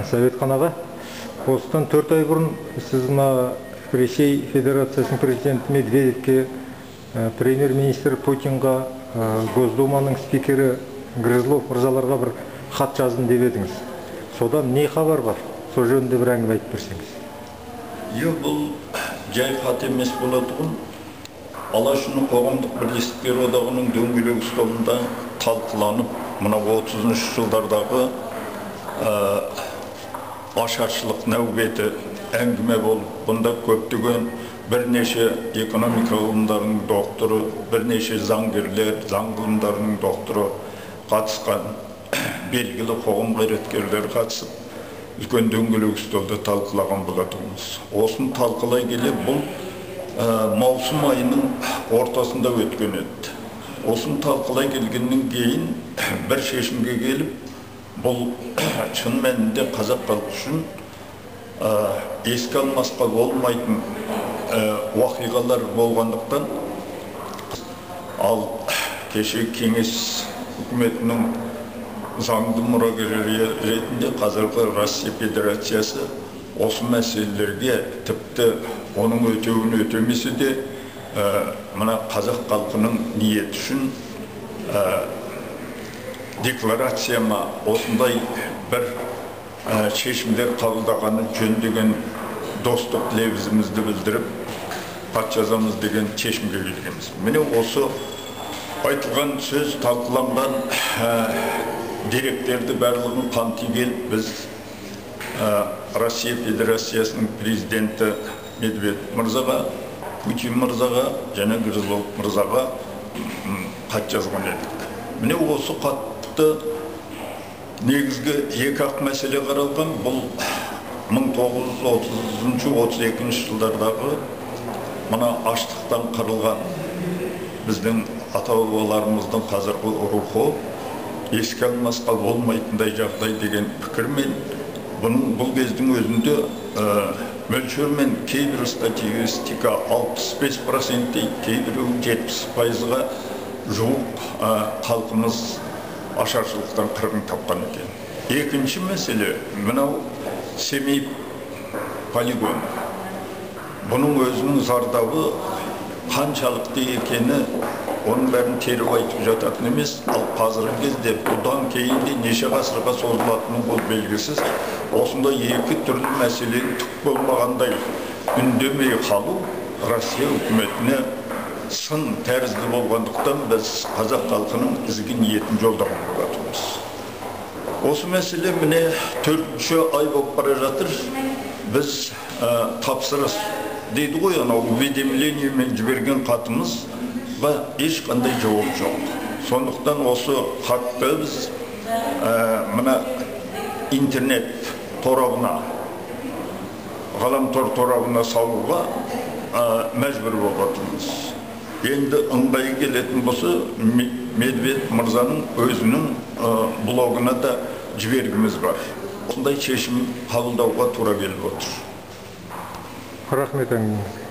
Советхан аға, осыдан 4 ай бұрын сіз Ресей Федерациясының президенті Медведевке, премьер-министр Путинға, Госдуманың спикері Грызлов мырзаларға бір хат жаздым деп едіңіз. Содан не хабар бар? Сол жөнінде бір әңгіме айтып берсеңіз. Бұл жай хат емес болатұғын. Алашының қоғамдық бірлестіктер одағының дөңгелек столында талқыланып, мына 30 жылдардағы ашаршылық нәубеті әңгіме болып, бұнда көптеген бірнеше экономика ғылымдарының докторы, бірнеше заңгерлер, заң ғылымдарының докторы қатысқан, белгілі қоғам қайраткерлер қатысып, үлкен дөңгелек столда талқылаған болатынбыз. Осын талқылай келе бұл маусым айының ортасында өткен еді. Осын талқылай келгеннен кейін бір шешімге келіп, бұл шын мәнінде қазақ халқы үшін еске алмасқа болмайтын уақиғалар болғандықтан, ал кеше кеңес үкіметінің заңды мұрагері ретінде қазіргі Россия Федерациясы осы мәселелерге тіпті оның өтеуін өтемесе де мына қазақ халқының ниет үшін декларацияма осындай бір шешімдер қабылдағаны жөн деген достық лебізімізді білдіріп, хат жазамыз деген шешімге келгенбіз. Міне осы айтылған сөз, талқыланған деректерді барлығын қамти келіп, біз Россия Федерациясының президенті Медведев мырзаға, Путин мырзаға және Грызлов мырзаға хат жазған едік. Міне осы хатты негізгі екі-ақ мәселе қаралған. Бұл 1930-32 жылдардағы мына аштықтан қырылған біздің ата-бабаларымыздың қазіргі рухы еске алмасқа болмайтындай жағдай деген пікірмен, бұл кездің өзінде мөлшермен кейбір статистика 65% дейді, кейбір 70%-ға жуық халқымыз ашаршылықтан қырғын тапқан екен. Екінші мәселе, мынау Семей полигоны. Бұның өзінің зардабы қаншалықты екені, оның бәрін теріп айтып жататын емес, ал қазіргі кезде бұдан кейін де неше ғасырға созылатыны бұл белгісіз. Осында екі түрлі мәселе түк болмағандай үндемей қалу Россия үкіметіне сын тәрізді болғандықтан біз қазақ халқының ізгі ниетін жолдаған болатынбыз. Осы мәселе міне 4-ші ай болып бара жатыр. Біз тапсырыс дейді ғой, анау уведомлениемен жіберген хатымызға ешқандай жауап жоқ. Сондықтан осы хатты біз мына интернет торабына, ғаламтор торабына салуға мәжбүр болатынбыз. Енді ыңғайы келетін болса, Медведев мырзаның өзінің блогына да жібергіміз бар. Осындай шешім қабылдауға тура келіп отыр. Рахмет әңгімеңізге.